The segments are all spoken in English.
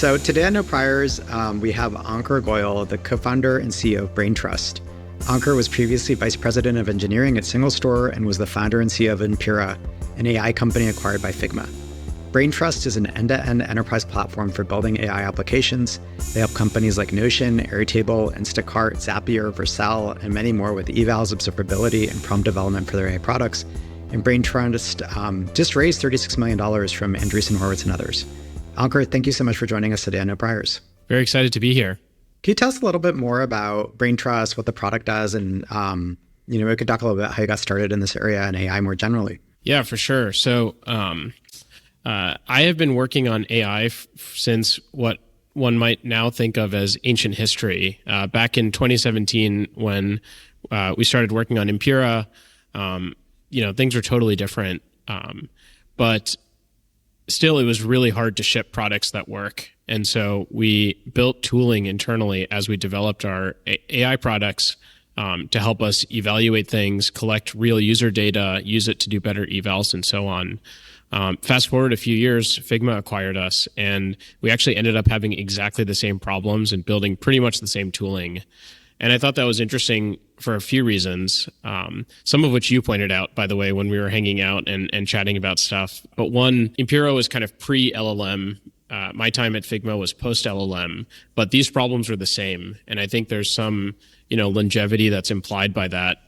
So today on No Priors, we have Ankur Goyal, the co-founder and CEO of Braintrust. Ankur was previously vice president of engineering at SingleStore and was the founder and CEO of Impera, an AI company acquired by Figma. Braintrust is an end-to-end enterprise platform for building AI applications. They help companies like Notion, Airtable, Instacart, Zapier, Vercel, and many more with evals, observability, and prompt development for their AI products. And Braintrust just raised $36 million from Andreessen Horowitz and others. Ankur, thank you so much for joining us today on No Priors. Very excited to be here. Can you tell us a little bit more about Braintrust, what the product does, and we could talk a little bit about how you got started in this area and AI more generally? Yeah, for sure. So I have been working on AI since what one might now think of as ancient history. Back in 2017, when we started working on Impera, things were totally different. But still, it was really hard to ship products that work. And so we built tooling internally as we developed our AI products to help us evaluate things, collect real user data, use it to do better evals, and so on. Fast forward a few years, Figma acquired us, and we actually ended up having exactly the same problems and building pretty much the same tooling. And I thought that was interesting for a few reasons, some of which you pointed out, by the way, when we were hanging out and chatting about stuff. But one, Impera was kind of pre-LLM. My time at Figma was post-LLM, but these problems were the same. And I think there's some, longevity that's implied by that.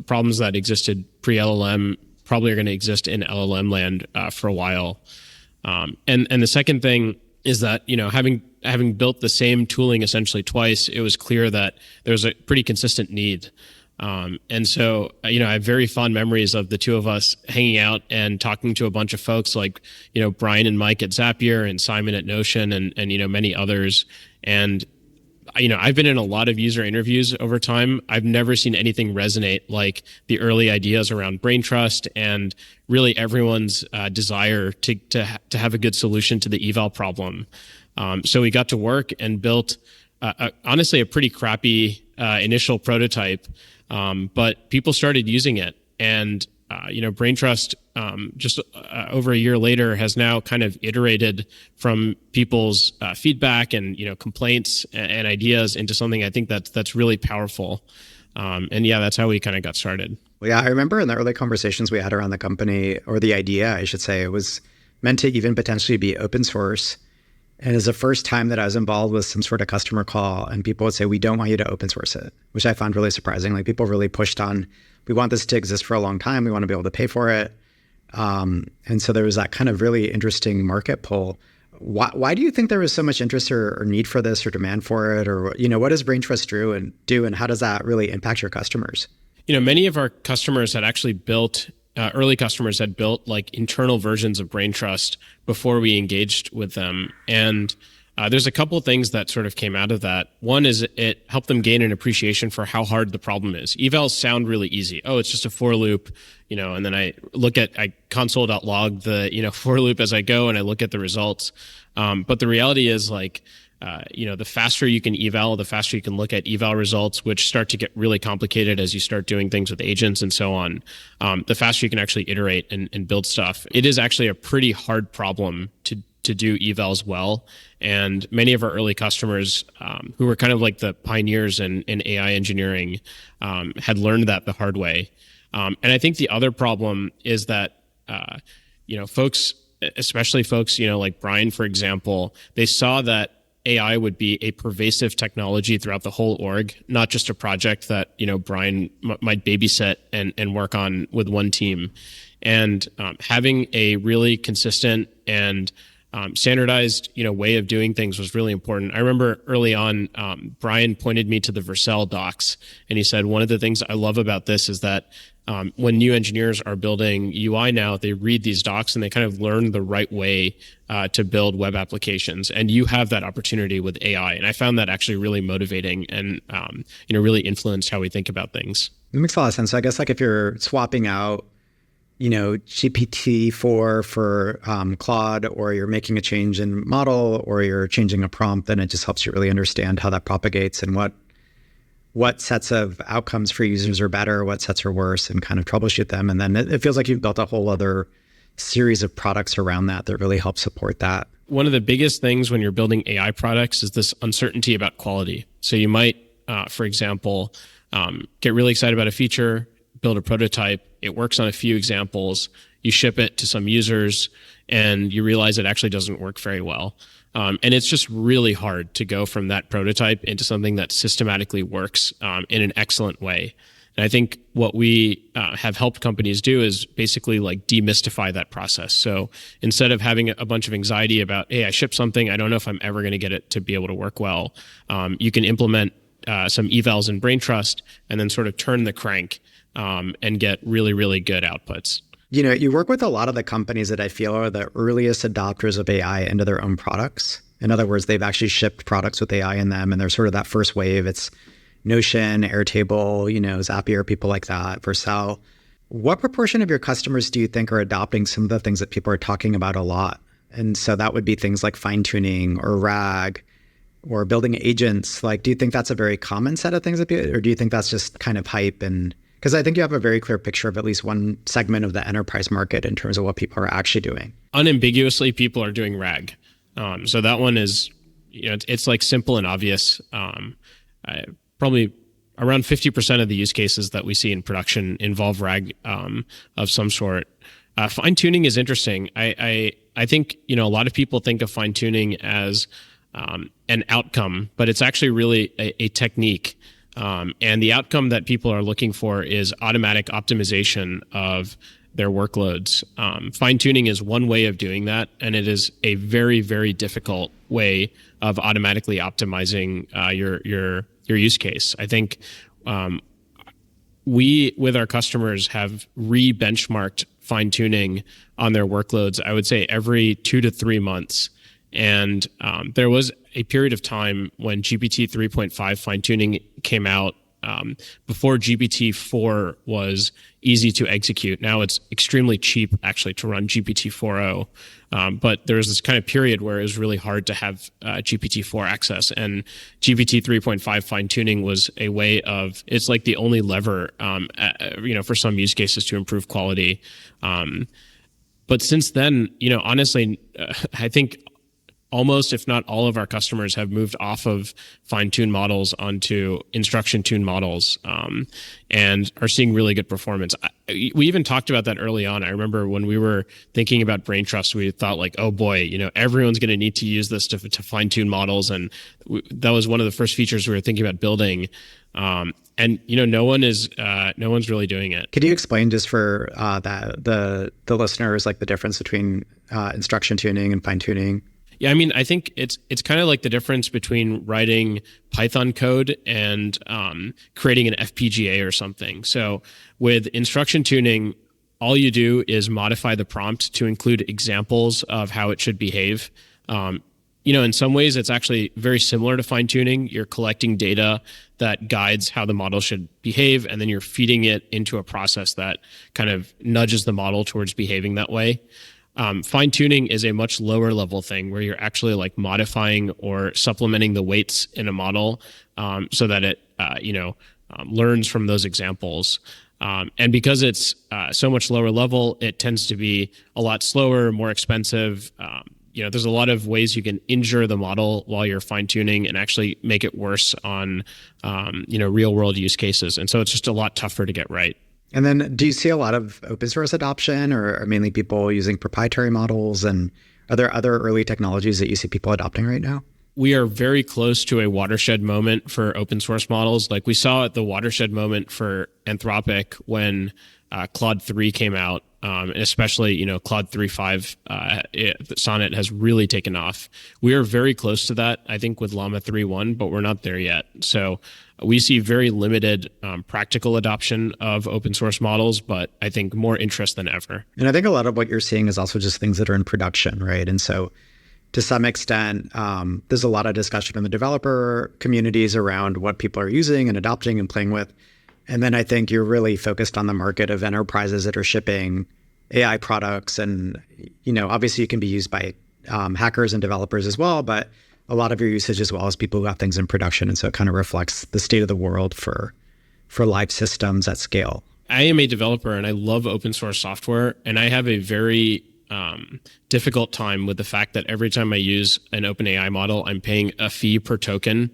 Problems that existed pre-LLM probably are going to exist in LLM land for a while. And the second thing is that, having built the same tooling essentially twice, it was clear that there was a pretty consistent need. And so, I have very fond memories of the two of us hanging out and talking to a bunch of folks like, Brian and Mike at Zapier and Simon at Notion and many others. And, I've been in a lot of user interviews over time. I've never seen anything resonate like the early ideas around Braintrust and really everyone's desire to have a good solution to the eval problem. So we got to work and built, honestly, a pretty crappy initial prototype, but people started using it. And, Braintrust, just over a year later, has now kind of iterated from people's feedback and, complaints and ideas into something I think that's really powerful. And yeah, that's how we kind of got started. Well, yeah, I remember in the early conversations we had around the company, or the idea, I should say, it was meant to even potentially be open source. And it was the first time that I was involved with some sort of customer call and people would say, we don't want you to open source it, which I found really surprising. Like people really pushed on, we want this to exist for a long time. We want to be able to pay for it. And so there was that kind of really interesting market pull. Why do you think there was so much interest or need for this or demand for it? Or, what does Braintrust do and how does that really impact your customers? Many of our customers had actually built early customers had built like internal versions of Braintrust before we engaged with them. And there's a couple of things that sort of came out of that. One is it helped them gain an appreciation for how hard the problem is. Evals sound really easy. Oh, it's just a for loop, and then I console.log the, for loop as I go and I look at the results. But the reality is like, the faster you can eval, the faster you can look at eval results, which start to get really complicated as you start doing things with agents and so on. The faster you can actually iterate and build stuff. It is actually a pretty hard problem to do evals well. And many of our early customers, who were kind of like the pioneers in AI engineering, had learned that the hard way. And I think the other problem is that, folks, especially folks, like Brian, for example, they saw that AI would be a pervasive technology throughout the whole org, not just a project that, Brian might babysit and work on with one team. And having a really consistent and standardized, way of doing things was really important. I remember early on, Brian pointed me to the Vercel docs, and he said, one of the things I love about this is that when new engineers are building UI now, they read these docs and they kind of learn the right way to build web applications. And you have that opportunity with AI. And I found that actually really motivating and, really influenced how we think about things. It makes a lot of sense. So I guess like if you're swapping out, GPT-4 for Claude, or you're making a change in model, or you're changing a prompt, then it just helps you really understand how that propagates and what sets of outcomes for users are better, what sets are worse, and kind of troubleshoot them. And then it feels like you've built a whole other series of products around that really help support that. one of the biggest things when you're building AI products is this uncertainty about quality. So you might, for example, get really excited about a feature, build a prototype, it works on a few examples, you ship it to some users, and you realize it actually doesn't work very well. And it's just really hard to go from that prototype into something that systematically works in an excellent way. And I think what we have helped companies do is basically like demystify that process. So instead of having a bunch of anxiety about, hey, I shipped something, I don't know if I'm ever going to get it to be able to work well, you can implement some evals in Braintrust and then sort of turn the crank and get really, really good outputs. You know, you work with a lot of the companies that I feel are the earliest adopters of AI into their own products. In other words, they've actually shipped products with AI in them, and they're sort of that first wave. It's Notion, Airtable, you know, Zapier, people like that, Vercel. What proportion of your customers do you think are adopting some of the things that people are talking about a lot? And so that would be things like fine-tuning or RAG or building agents. Like, do you think that's a very common set of things that people, or do you think that's just kind of hype? And because I think you have a very clear picture of at least one segment of the enterprise market in terms of what people are actually doing. Unambiguously, people are doing RAG. So that one is, you know, it's like simple and obvious. Probably around 50% of the use cases that we see in production involve RAG of some sort. Fine tuning is interesting. I think, you know, a lot of people think of fine tuning as an outcome, but it's actually really a technique. And the outcome that people are looking for is automatic optimization of their workloads. Fine tuning is one way of doing that, and it is a very, very difficult way of automatically optimizing your use case. I think we, with our customers, have re-benchmarked fine tuning on their workloads, I would say every 2 to 3 months. And there was a period of time when GPT 3.5 fine-tuning came out before GPT 4 was easy to execute. Now it's extremely cheap, actually, to run GPT 4.0. But there was this kind of period where it was really hard to have GPT 4 access. And GPT 3.5 fine-tuning was a way of, it's like the only lever, you know, for some use cases to improve quality. But since then, you know, honestly, I think almost, if not all of our customers have moved off of fine-tuned models onto instruction-tuned models and are seeing really good performance. We even talked about that early on. I remember when we were thinking about Braintrust, we thought like, oh boy, you know, everyone's going to need to use this to fine-tune models. And that was one of the first features we were thinking about building. And, you know, no one's really doing it. Could you explain just for the listeners, like the difference between instruction tuning and fine-tuning? Yeah, I mean, I think it's kind of like the difference between writing Python code and creating an FPGA or something. So with instruction tuning, all you do is modify the prompt to include examples of how it should behave. You know, in some ways, it's actually very similar to fine tuning. You're collecting data that guides how the model should behave, and then you're feeding it into a process that kind of nudges the model towards behaving that way. Fine tuning is a much lower level thing where you're actually like modifying or supplementing the weights in a model so that it, learns from those examples. And because it's so much lower level, it tends to be a lot slower, more expensive. There's a lot of ways you can injure the model while you're fine tuning and actually make it worse on, real world use cases. And so it's just a lot tougher to get right. And then do you see a lot of open source adoption or mainly people using proprietary models? And are there other early technologies that you see people adopting right now? We are very close to a watershed moment for open source models. Like we saw at the watershed moment for Anthropic when Claude 3 came out, and especially, Claude 3.5, Sonnet has really taken off. We are very close to that, I think, with Llama 3.1, but we're not there yet. So we see very limited practical adoption of open source models, but I think more interest than ever. And I think a lot of what you're seeing is also just things that are in production, right? And so to some extent, there's a lot of discussion in the developer communities around what people are using and adopting and playing with. And then I think you're really focused on the market of enterprises that are shipping AI products. And, obviously you can be used by hackers and developers as well, but a lot of your usage as well as people who have things in production. And so it kind of reflects the state of the world for live systems at scale. I am a developer and I love open source software. And I have a very difficult time with the fact that every time I use an OpenAI model, I'm paying a fee per token.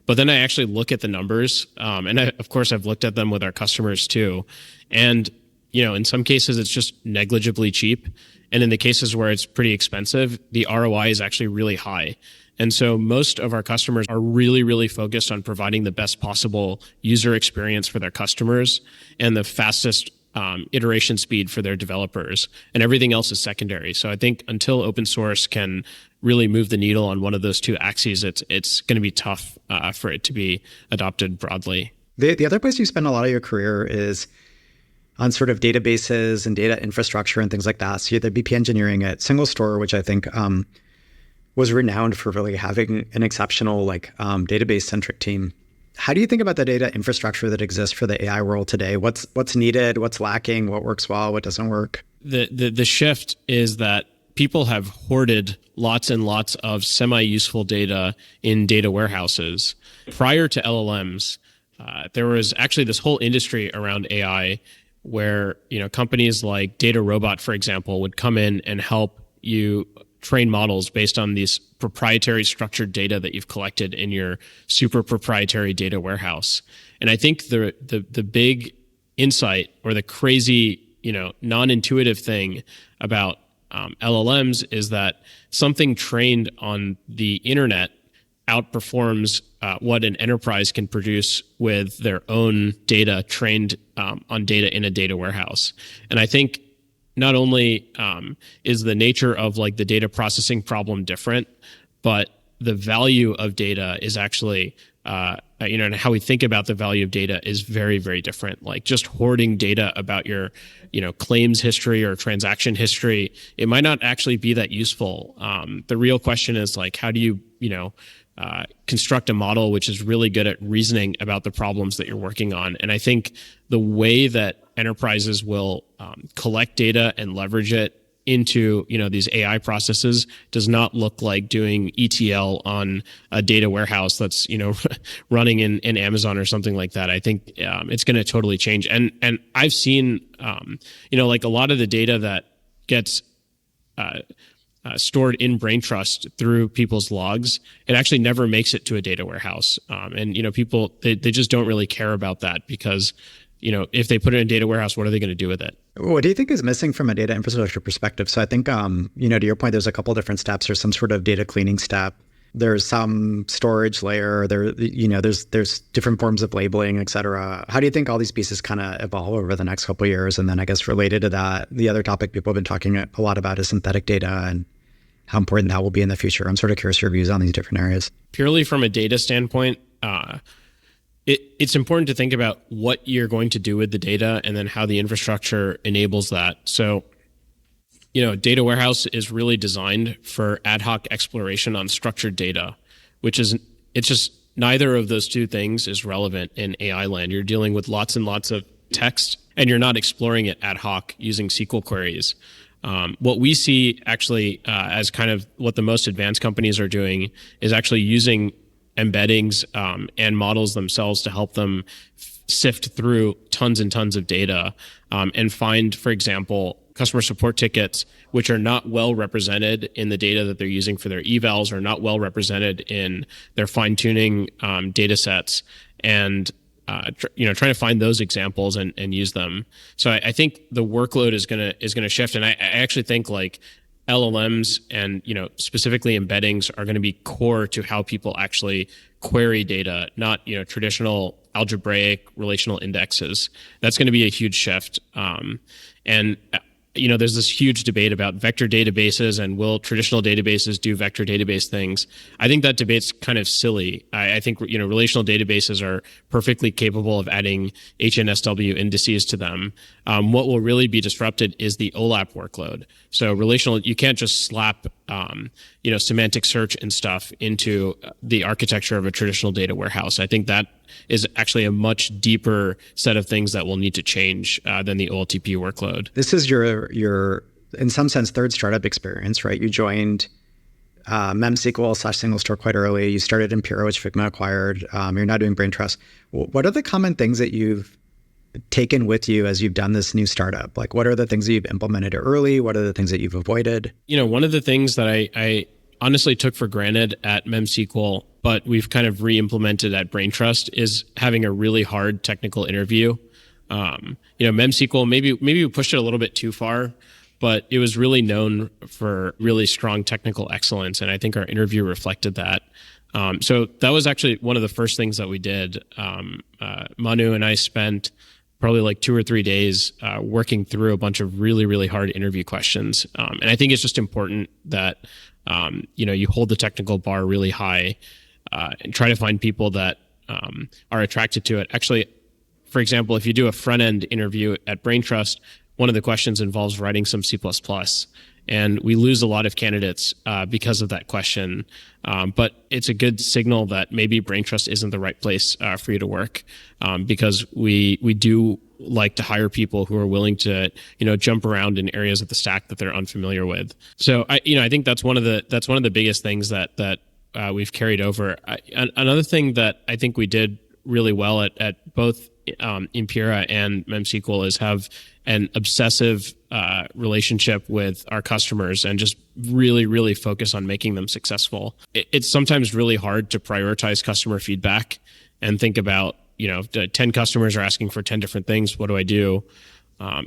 But then I actually look at the numbers, and of course I've looked at them with our customers too. And in some cases it's just negligibly cheap, and in the cases where it's pretty expensive, the ROI is actually really high. And so most of our customers are really, really focused on providing the best possible user experience for their customers and the fastest iteration speed for their developers, and everything else is secondary. So I think until open source can really move the needle on one of those two axes, it's going to be tough for it to be adopted broadly. The other place you spend a lot of your career is on sort of databases and data infrastructure and things like that. So you had the BP engineering at SingleStore, which I think was renowned for really having an exceptional database-centric team. How do you think about the data infrastructure that exists for the AI world today? What's needed? What's lacking? What works well? What doesn't work? The shift is that people have hoarded lots and lots of semi-useful data in data warehouses. Prior to LLMs, there was actually this whole industry around AI where companies like DataRobot, for example, would come in and help you train models based on these proprietary structured data that you've collected in your super proprietary data warehouse. And I think the big insight, or the crazy, non-intuitive thing about LLMs is that something trained on the internet outperforms what an enterprise can produce with their own data trained on data in a data warehouse. And I think not only is the nature of the data processing problem different, but the value of data is actually, and how we think about the value of data is very, very different. Like just hoarding data about your, claims history or transaction history, it might not actually be that useful. The real question is how do you, construct a model which is really good at reasoning about the problems that you're working on? And I think the way that enterprises will collect data and leverage it into these AI processes does not look like doing ETL on a data warehouse that's running in Amazon or something like that. I think it's going to totally change. And I've seen a lot of the data that gets stored in Braintrust through people's logs, it actually never makes it to a data warehouse. And people they just don't really care about that because if they put it in a data warehouse, what are they going to do with it? What do you think is missing from a data infrastructure perspective? So I think, to your point, there's a couple different steps. There's some sort of data cleaning step. There's some storage layer. There's different forms of labeling, et cetera. How do you think all these pieces kind of evolve over the next couple of years? And then I guess related to that, the other topic people have been talking a lot about is synthetic data and how important that will be in the future. I'm sort of curious your views on these different areas. Purely from a data standpoint, it's important to think about what you're going to do with the data and then how the infrastructure enables that. So, data warehouse is really designed for ad hoc exploration on structured data, it's just neither of those two things is relevant in AI land. You're dealing with lots and lots of text and you're not exploring it ad hoc using SQL queries. What we see actually as kind of what the most advanced companies are doing is actually using embeddings and models themselves to help them sift through tons and tons of data and find, for example, customer support tickets which are not well represented in the data that they're using for their evals, or not well represented in their fine-tuning data sets, and trying to find those examples and use them. So I think the workload is gonna shift, and I actually think LLMs and specifically embeddings are going to be core to how people actually query data, not traditional algebraic relational indexes. That's going to be a huge shift. And there's this huge debate about vector databases and will traditional databases do vector database things. I think that debate's kind of silly. I think relational databases are perfectly capable of adding HNSW indices to them. What will really be disrupted is the OLAP workload. So relational, you can't just slap semantic search and stuff into the architecture of a traditional data warehouse. I think that is actually a much deeper set of things that will need to change than the OLTP workload. This is your in some sense third startup experience, right? You joined MemSQL/SingleStore quite early. You started Impera, which Figma acquired. You're now doing Braintrust. What are the common things that you've taken with you as you've done this new startup? Like, what are the things that you've implemented early? What are the things that you've avoided? One of the things that I honestly took for granted at MemSQL, but we've kind of re-implemented at Braintrust, is having a really hard technical interview. MemSQL, maybe we pushed it a little bit too far, but it was really known for really strong technical excellence. And I think our interview reflected that. So that was actually one of the first things that we did. Manu and I spent probably like 2 or 3 days working through a bunch of really, really hard interview questions. And I think it's just important that, you hold the technical bar really high and try to find people that are attracted to it. Actually, for example, if you do a front-end interview at Braintrust, one of the questions involves writing some C++. And we lose a lot of candidates because of that question. But it's a good signal that maybe Braintrust isn't the right place for you to work, because we do like to hire people who are willing to, jump around in areas of the stack that they're unfamiliar with. So I think that's one of the biggest things that we've carried over. Another thing that I think we did really well at both Impera and MemSQL is have an obsessive relationship with our customers and just really, really focus on making them successful. It's sometimes really hard to prioritize customer feedback and think about, 10 customers are asking for 10 different things. What do I do?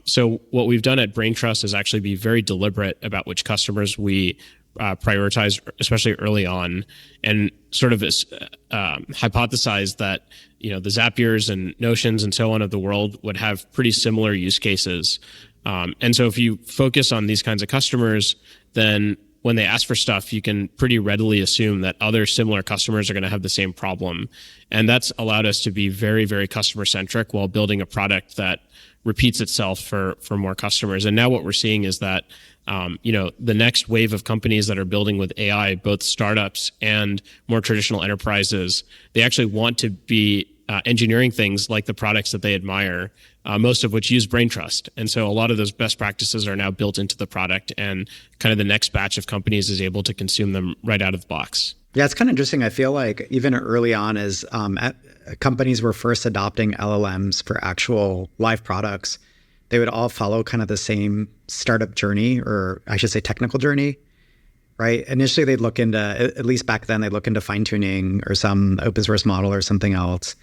So what we've done at Braintrust is actually be very deliberate about which customers we prioritize, especially early on, and sort of hypothesize that the Zapiers and Notions and so on of the world would have pretty similar use cases. And so if you focus on these kinds of customers, then when they ask for stuff, you can pretty readily assume that other similar customers are going to have the same problem. And that's allowed us to be very, very customer centric while building a product that repeats itself for more customers. And now what we're seeing is that the next wave of companies that are building with AI, both startups and more traditional enterprises, they actually want to be engineering things like the products that they admire, most of which use Braintrust. And so a lot of those best practices are now built into the product, and kind of the next batch of companies is able to consume them right out of the box. Yeah, it's kind of interesting. I feel like even early on as companies were first adopting LLMs for actual live products, they would all follow kind of the same startup journey, or I should say technical journey, right? Initially, they'd look into, at least back then, they'd look into fine-tuning or some open source model or something else.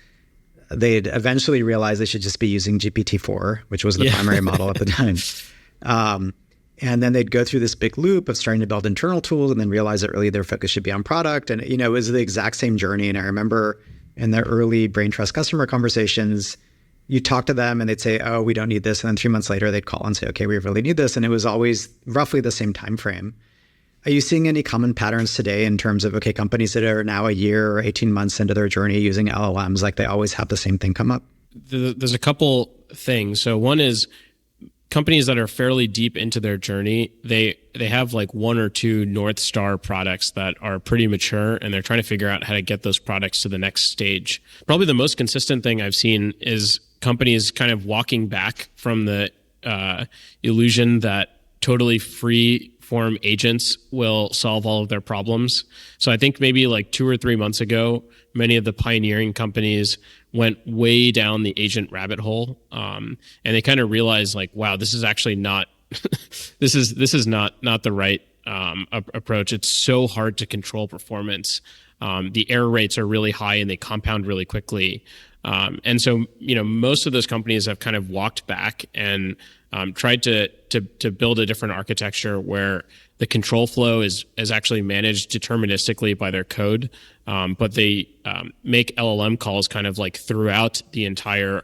They'd eventually realize they should just be using GPT-4, which was the primary model at the time. And then they'd go through this big loop of starting to build internal tools and then realize that really their focus should be on product. And, it was the exact same journey. And I remember in the early Braintrust customer conversations, you talk to them and they'd say, oh, we don't need this. And then 3 months later, they'd call and say, okay, we really need this. And it was always roughly the same time frame. Are you seeing any common patterns today in terms of, okay, companies that are now a year or 18 months into their journey using LLMs, like they always have the same thing come up? There's a couple things. So one is companies that are fairly deep into their journey, they have like 1 or 2 North Star products that are pretty mature, and they're trying to figure out how to get those products to the next stage. Probably the most consistent thing I've seen is companies kind of walking back from the illusion that totally free form agents will solve all of their problems. So I think maybe like 2 or 3 months ago, many of the pioneering companies went way down the agent rabbit hole, and they kind of realized like, wow, this is actually not this is not the right approach. It's so hard to control performance. The error rates are really high and they compound really quickly. And so, most of those companies have kind of walked back and tried to build a different architecture where the control flow is actually managed deterministically by their code, but they make LLM calls kind of like throughout the entire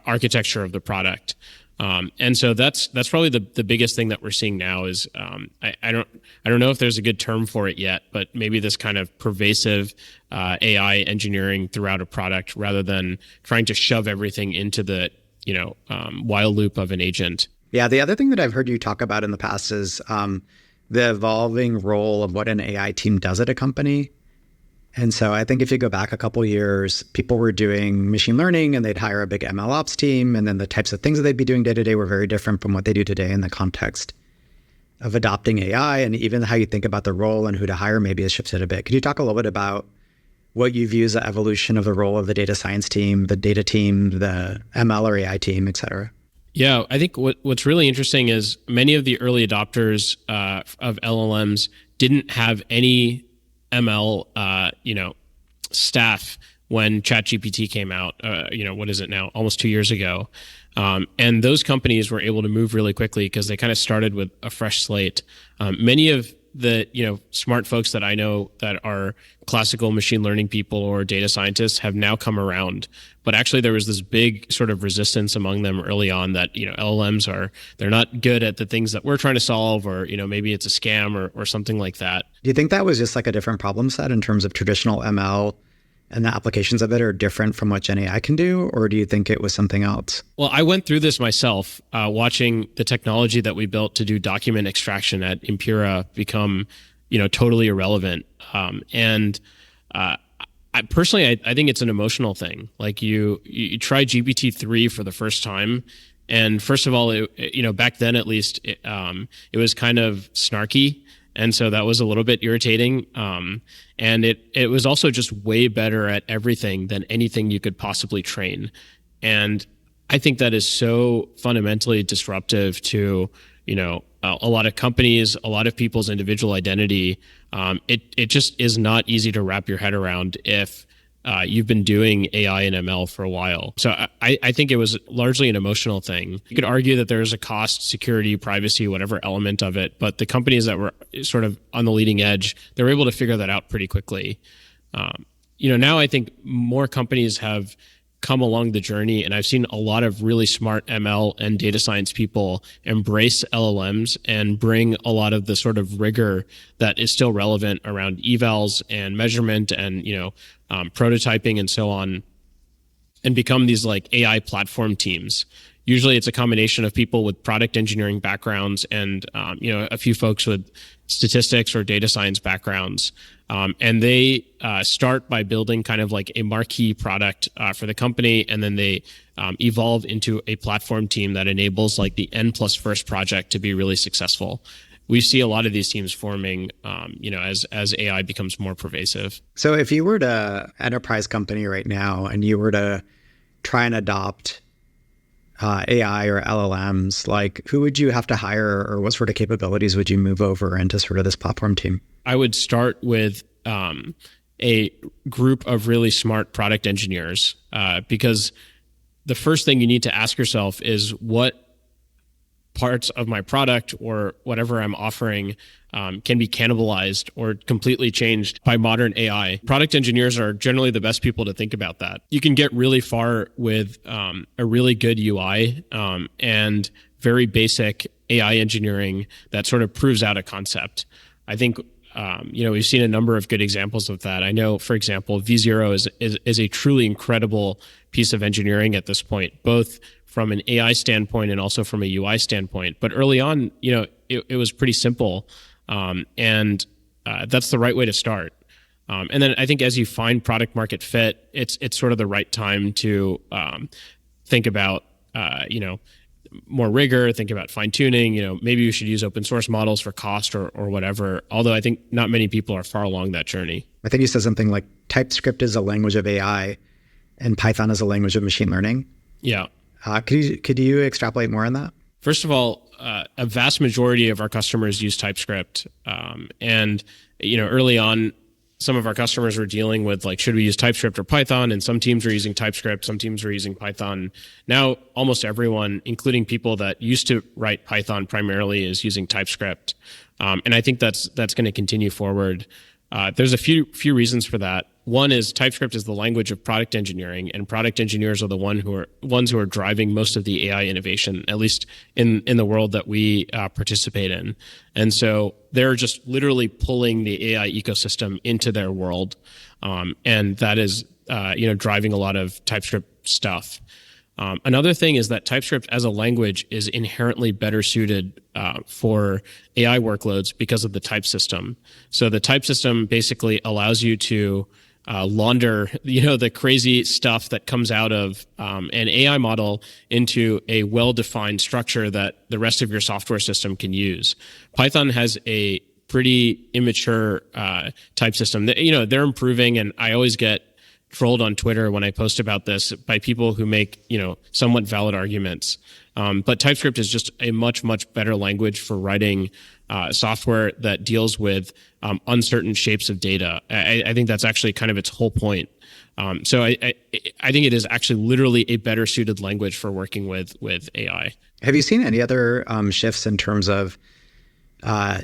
architecture of the product. And so that's probably the biggest thing that we're seeing now is I don't know if there's a good term for it yet, but maybe this kind of pervasive AI engineering throughout a product rather than trying to shove everything into the while loop of an agent. Yeah, the other thing that I've heard you talk about in the past is the evolving role of what an AI team does at a company. And so I think if you go back a couple of years, people were doing machine learning and they'd hire a big ML ops team. And then the types of things that they'd be doing day to day were very different from what they do today in the context of adopting AI. And even how you think about the role and who to hire maybe has shifted a bit. Could you talk a little bit about what you view as the evolution of the role of the data science team, the data team, the ML or AI team, et cetera? Yeah, I think what's really interesting is many of the early adopters of LLMs didn't have any ML, staff when ChatGPT came out. What is it now? Almost 2 years ago. And those companies were able to move really quickly because they kind of started with a fresh slate. Many of the smart folks that I know that are classical machine learning people or data scientists have now come around. But actually there was this big sort of resistance among them early on that, LLMs they're not good at the things that we're trying to solve, or, maybe it's a scam or something like that. Do you think that was just like a different problem set in terms of traditional ML and the applications of it are different from what Gen AI can do? Or do you think it was something else? Well, I went through this myself, watching the technology that we built to do document extraction at Impura become, totally irrelevant. I personally think it's an emotional thing. Like you try GPT-3 for the first time. And first of all, back then at least, it was kind of snarky. And so that was a little bit irritating. And it was also just way better at everything than anything you could possibly train. And I think that is so fundamentally disruptive to, a lot of companies, a lot of people's individual identity. It just is not easy to wrap your head around if you've been doing AI and ML for a while. So I think it was largely an emotional thing. You could argue that there's a cost, security, privacy, whatever element of it, but the companies that were sort of on the leading edge, they were able to figure that out pretty quickly. Now I think more companies have come along the journey, and I've seen a lot of really smart ML and data science people embrace LLMs and bring a lot of the sort of rigor that is still relevant around evals and measurement and, prototyping and so on, and become these like AI platform teams. Usually it's a combination of people with product engineering backgrounds and, a few folks with statistics or data science backgrounds. And they start by building kind of like a marquee product for the company, and then they evolve into a platform team that enables like the N+1 project to be really successful. We see a lot of these teams forming, as AI becomes more pervasive. So if you were to enterprise company right now and you were to try and adopt AI or LLMs, like who would you have to hire, or what sort of capabilities would you move over into sort of this platform team? I would start with a group of really smart product engineers, because the first thing you need to ask yourself is what parts of my product or whatever I'm offering can be cannibalized or completely changed by modern AI. Product engineers are generally the best people to think about that. You can get really far with a really good UI and very basic AI engineering that sort of proves out a concept. I think we've seen a number of good examples of that. I know, for example, V0 is a truly incredible piece of engineering at this point, both from an AI standpoint and also from a UI standpoint. But early on, it was pretty simple. And that's the right way to start. And then I think as you find product market fit, it's sort of the right time to think about, more rigor, think about fine tuning. Maybe you should use open source models for cost or whatever. Although I think not many people are far along that journey. I think you said something like Typescript is a language of AI and Python is a language of machine learning. Yeah. Could you extrapolate more on that? First of all, a vast majority of our customers use Typescript. And early on, some of our customers were dealing with like, should we use Typescript or Python? And some teams were using Typescript, some teams were using Python. Now, almost everyone, including people that used to write Python primarily, is using Typescript. And I think that's going to continue forward. There's a few reasons for that. One is Typescript is the language of product engineering, and product engineers are the ones who are driving most of the AI innovation, at least in the world that we participate in. And so they're just literally pulling the AI ecosystem into their world, and that is driving a lot of Typescript stuff. Another thing is that Typescript as a language is inherently better suited for AI workloads because of the type system. So the type system basically allows you to launder, the crazy stuff that comes out of an AI model into a well-defined structure that the rest of your software system can use. Python has a pretty immature type system. They're improving, and I always get trolled on Twitter when I post about this by people who make, somewhat valid arguments. But TypeScript is just a much, much better language for writing software that deals with uncertain shapes of data. I think that's actually kind of its whole point. So I think it is actually literally a better suited language for working with AI. Have you seen any other shifts in terms of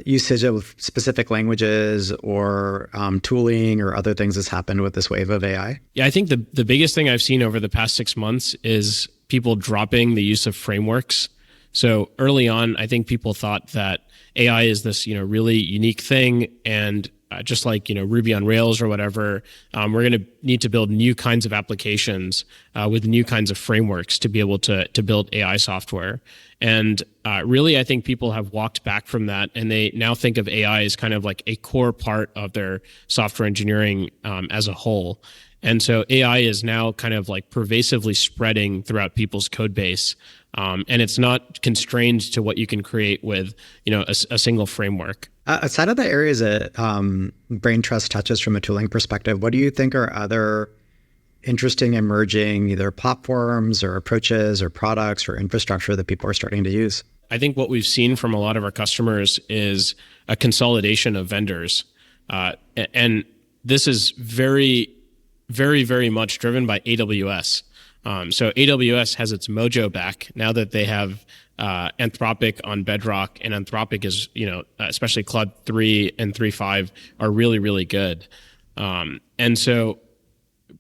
usage of specific languages or tooling or other things that's happened with this wave of AI? Yeah, I think the biggest thing I've seen over the past 6 months is people dropping the use of frameworks. So early on, I think people thought that AI is this, really unique thing, and just like Ruby on Rails or whatever, we're going to need to build new kinds of applications with new kinds of frameworks to be able to build AI software. And really, I think people have walked back from that, and they now think of AI as kind of like a core part of their software engineering as a whole. And so AI is now kind of like pervasively spreading throughout people's code base. And it's not constrained to what you can create with, a single framework. Outside of the areas that Braintrust touches from a tooling perspective, what do you think are other interesting emerging either platforms or approaches or products or infrastructure that people are starting to use? I think what we've seen from a lot of our customers is a consolidation of vendors. And this is very, very, very much driven by AWS. So AWS has its mojo back now that they have Anthropic on Bedrock, and Anthropic is, especially Claude 3 and 3.5 are really, really good. And so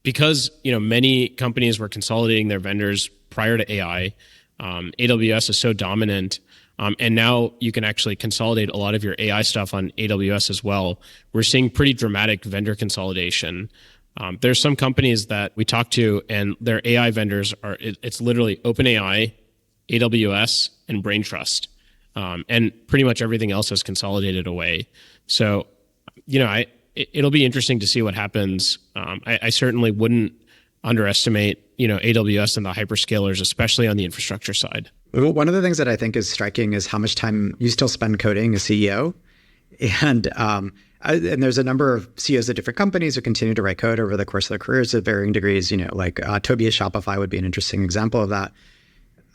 because, many companies were consolidating their vendors prior to AI, AWS is so dominant. And now you can actually consolidate a lot of your AI stuff on AWS as well. We're seeing pretty dramatic vendor consolidation. There's some companies that we talk to, and their AI vendors it's literally OpenAI, AWS, and Braintrust. And pretty much everything else has consolidated away. So, it'll be interesting to see what happens. I certainly wouldn't underestimate, AWS and the hyperscalers, especially on the infrastructure side. Well, one of the things that I think is striking is how much time you still spend coding as CEO. And there's a number of CEOs of different companies who continue to write code over the course of their careers at varying degrees. Toby at Shopify would be an interesting example of that.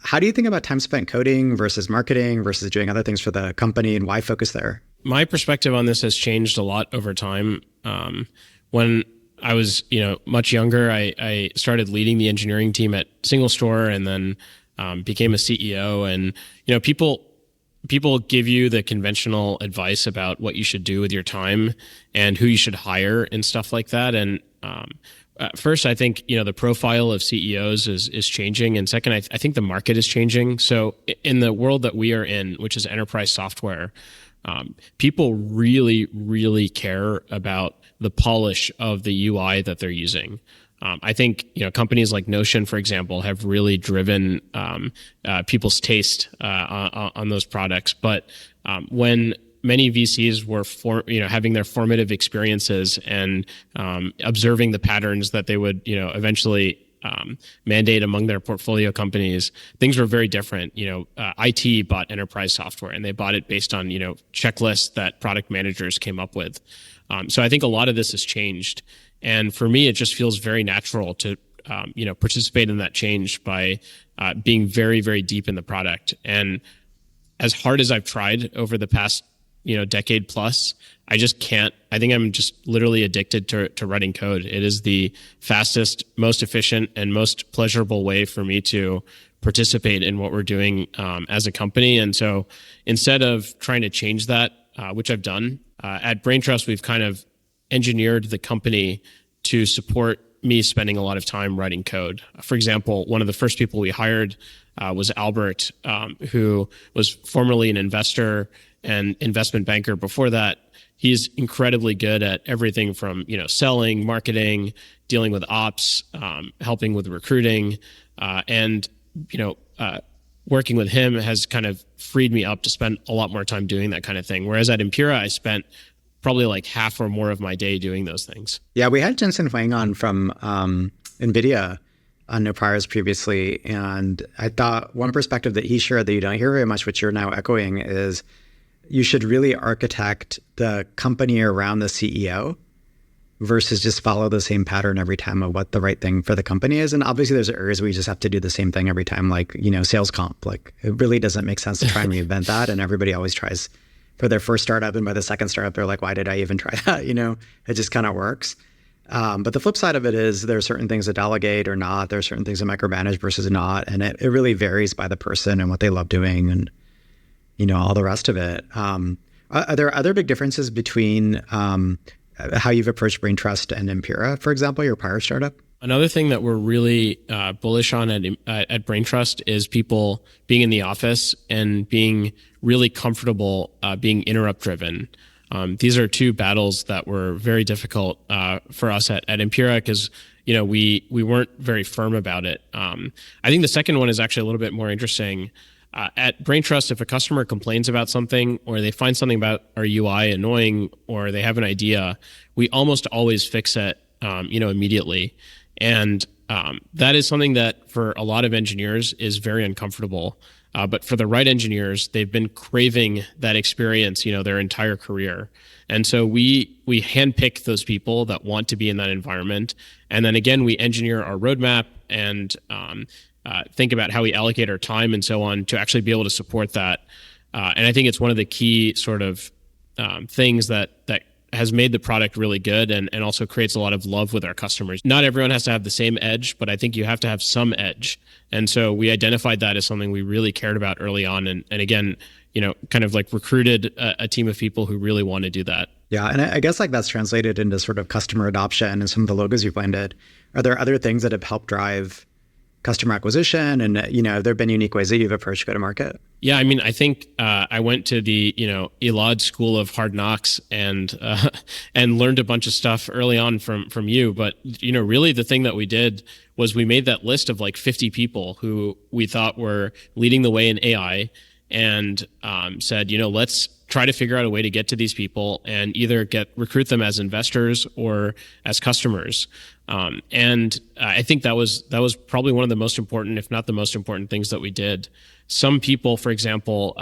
How do you think about time spent coding versus marketing versus doing other things for the company, and why focus there? My perspective on this has changed a lot over time. When I was, much younger, I started leading the engineering team at Single Store, and then became a CEO. And people give you the conventional advice about what you should do with your time and who you should hire and stuff like that. And first, I think the profile of CEOs is changing, and second, I think the market is changing. So in the world that we are in, which is enterprise software, people really, really care about the polish of the UI that they're using. I think companies like Notion, for example, have really driven people's taste on those products. But when many VCs were having their formative experiences and observing the patterns that they would eventually mandate among their portfolio companies, things were very different. IT bought enterprise software, and they bought it based on checklists that product managers came up with. So I think a lot of this has changed. And for me, it just feels very natural to, participate in that change by being very, very deep in the product. And as hard as I've tried over the past, decade plus, I just can't. I think I'm just literally addicted to writing code. It is the fastest, most efficient, and most pleasurable way for me to participate in what we're doing as a company. And so instead of trying to change that, which I've done, at Braintrust, we've kind of engineered the company to support me spending a lot of time writing code. For example, one of the first people we hired was Albert, who was formerly an investor and investment banker before that. He's incredibly good at everything from selling, marketing, dealing with ops, helping with recruiting, and working with him has kind of freed me up to spend a lot more time doing that kind of thing. Whereas at Impera, I spent probably like half or more of my day doing those things. Yeah, we had Jensen Huang on from NVIDIA on No Priors previously. And I thought one perspective that he shared that you don't hear very much, which you're now echoing, is you should really architect the company around the CEO versus just follow the same pattern every time of what the right thing for the company is. And obviously there's areas where you just have to do the same thing every time, like, sales comp. Like, it really doesn't make sense to try and reinvent that. And everybody always tries for their first startup. And by the second startup, they're like, why did I even try that? It just kind of works. But the flip side of it is there are certain things that delegate or not. There are certain things that micromanage versus not. And it really varies by the person and what they love doing and, all the rest of it. Are there other big differences between how you've approached Braintrust and Impera, for example, your prior startup? Another thing that we're really bullish on at Braintrust is people being in the office and being really comfortable being interrupt driven. These are two battles that were very difficult for us at Impera because we weren't very firm about it. I think the second one is actually a little bit more interesting. At Braintrust, if a customer complains about something or they find something about our UI annoying or they have an idea, we almost always fix it, immediately. And that is something that for a lot of engineers is very uncomfortable. But for the right engineers, they've been craving that experience, their entire career. And so we handpick those people that want to be in that environment. And then again, we engineer our roadmap and think about how we allocate our time and so on to actually be able to support that. And I think it's one of the key sort of things that has made the product really good and also creates a lot of love with our customers. Not everyone has to have the same edge, but I think you have to have some edge. And so we identified that as something we really cared about early on. And again, kind of like recruited a team of people who really want to do that. Yeah. And I guess like that's translated into sort of customer adoption and some of the logos you've landed. Are there other things that have helped drive customer acquisition? And, have there been unique ways that you've approached go-to-market? Yeah, I mean, I think I went to the, Elad School of Hard Knocks and learned a bunch of stuff early on from you. But, really the thing that we did was we made that list of like 50 people who we thought were leading the way in AI and said, let's try to figure out a way to get to these people and either recruit them as investors or as customers. And I think that was probably one of the most important, if not the most important things that we did. Some people, for example,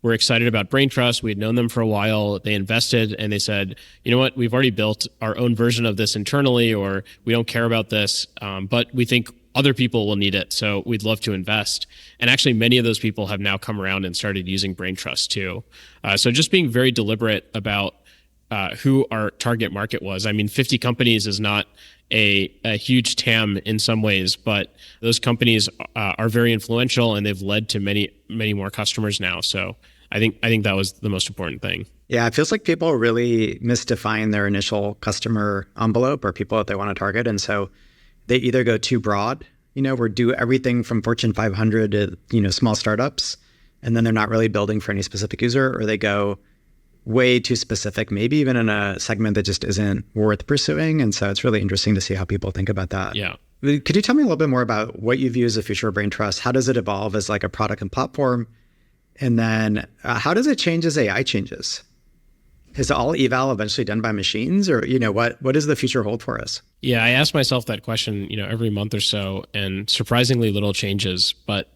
were excited about Braintrust. We had known them for a while. They invested and they said, you know what, we've already built our own version of this internally, or we don't care about this, but we think other people will need it. So we'd love to invest. And actually, many of those people have now come around and started using Braintrust too. So just being very deliberate about who our target market was. I mean, 50 companies is not a huge TAM in some ways, but those companies are very influential and they've led to many, many more customers now. So I think that was the most important thing. Yeah, it feels like people really misdefine their initial customer envelope or people that they want to target. And so they either go too broad, or do everything from Fortune 500 to, small startups, and then they're not really building for any specific user, or they go way too specific, maybe even in a segment that just isn't worth pursuing. And so it's really interesting to see how people think about that. Yeah. Could you tell me a little bit more about what you view as the future of Braintrust? How does it evolve as like a product and platform? And then how does it change as AI changes? Is all eval eventually done by machines, or what does the future hold for us? Yeah, I ask myself that question, every month or so, and surprisingly little changes. But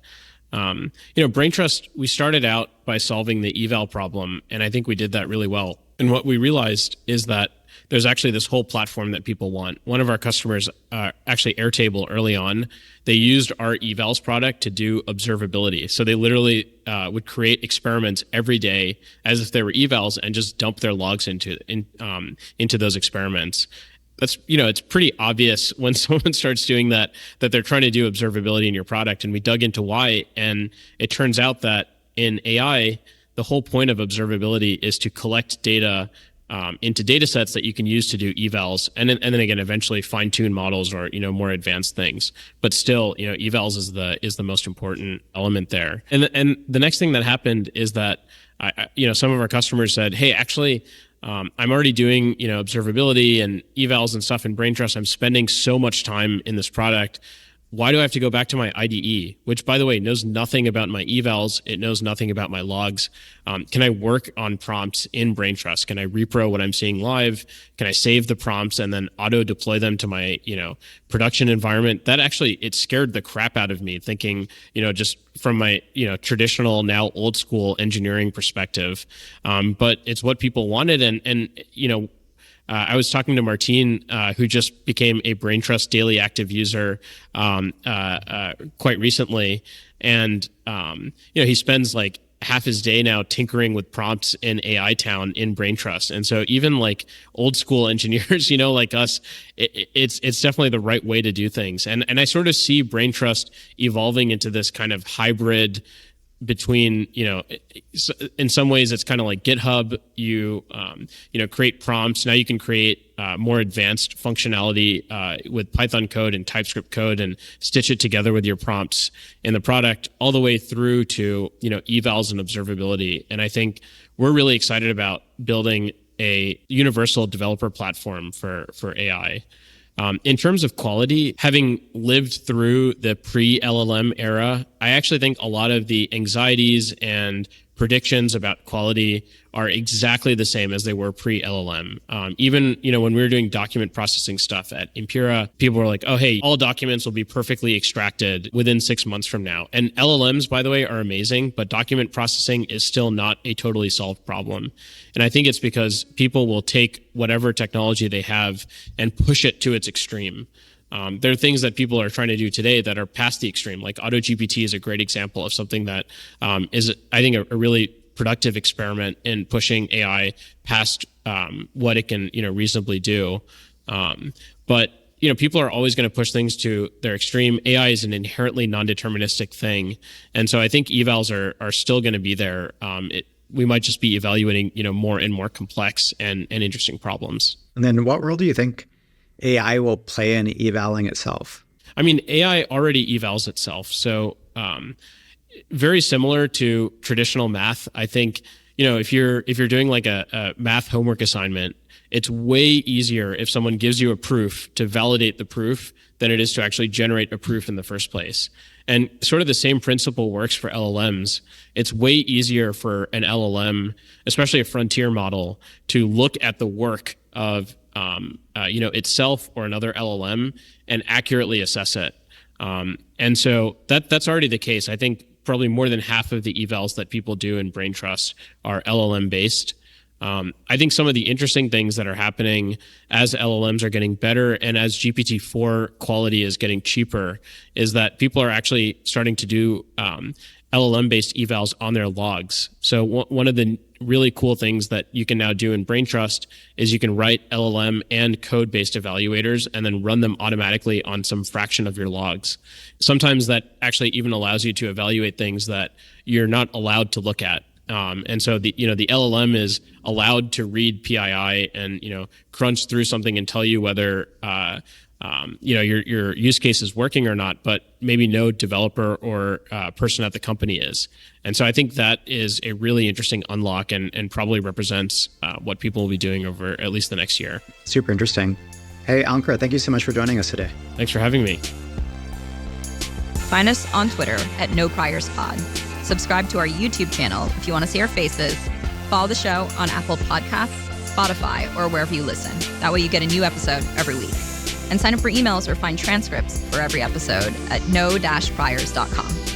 Braintrust, we started out by solving the eval problem, and I think we did that really well. And what we realized is that there's actually this whole platform that people want. One of our customers, actually Airtable early on, they used our evals product to do observability. So they literally would create experiments every day as if they were evals and just dump their logs into those experiments. That's, it's pretty obvious when someone starts doing that they're trying to do observability in your product. And we dug into why. And it turns out that in AI, the whole point of observability is to collect data into data sets that you can use to do evals, and then again eventually fine tune models or more advanced things. But still, evals is the most important element there. And the next thing that happened is that some of our customers said, hey, actually, I'm already doing observability and evals and stuff in Braintrust. I'm spending so much time in this product. why do I have to go back to my IDE, which, by the way, knows nothing about my evals? It knows nothing about my logs. Can I work on prompts in Braintrust? Can I repro what I'm seeing live? Can I save the prompts and then auto deploy them to my, production environment? That actually, it scared the crap out of me, thinking, just from my, traditional, now old school engineering perspective. But it's what people wanted. And I was talking to Martin, who just became a Braintrust daily active user quite recently, and he spends like half his day now tinkering with prompts in AI Town in Braintrust. And so even like old school engineers, like us, it's definitely the right way to do things. And I sort of see Braintrust evolving into this kind of hybrid between, in some ways it's kind of like GitHub. You create prompts. Now you can create more advanced functionality with Python code and Typescript code and stitch it together with your prompts in the product, all the way through to, evals and observability. And I think we're really excited about building a universal developer platform for AI. In terms of quality, having lived through the pre-LLM era, I actually think a lot of the anxieties and predictions about quality are exactly the same as they were pre-LLM. Even, when we were doing document processing stuff at Impera, people were like, oh, hey, all documents will be perfectly extracted within 6 months from now. And LLMs, by the way, are amazing, but document processing is still not a totally solved problem. And I think it's because people will take whatever technology they have and push it to its extreme. There are things that people are trying to do today that are past the extreme. Like AutoGPT is a great example of something that is, I think, a really productive experiment in pushing AI past what it can, reasonably do. But people are always going to push things to their extreme. AI is an inherently non-deterministic thing, and so I think evals are still going to be there. We might just be evaluating, more and more complex and interesting problems. And then, what role do you think AI will play in evaling itself? I mean, AI already evals itself. So very similar to traditional math. I think, if you're doing like a math homework assignment, it's way easier if someone gives you a proof to validate the proof than it is to actually generate a proof in the first place. And sort of the same principle works for LLMs. It's way easier for an LLM, especially a frontier model, to look at the work of itself or another LLM and accurately assess it. And so that's already the case. I think probably more than half of the evals that people do in Braintrust are LLM based. I think some of the interesting things that are happening as LLMs are getting better and as GPT-4 quality is getting cheaper is that people are actually starting to do LLM-based evals on their logs. So one of the really cool things that you can now do in Braintrust is you can write LLM and code-based evaluators and then run them automatically on some fraction of your logs. Sometimes that actually even allows you to evaluate things that you're not allowed to look at. And so the LLM is allowed to read PII and, crunch through something and tell you whether, your use case is working or not, but maybe no developer or person at the company is. And so I think that is a really interesting unlock and probably represents what people will be doing over at least the next year. Super interesting. Hey, Ankur, thank you so much for joining us today. Thanks for having me. Find us on Twitter at NoPriorsPod. Subscribe to our YouTube channel if you want to see our faces. Follow the show on Apple Podcasts, Spotify, or wherever you listen. That way you get a new episode every week. And sign up for emails or find transcripts for every episode at no-priors.com.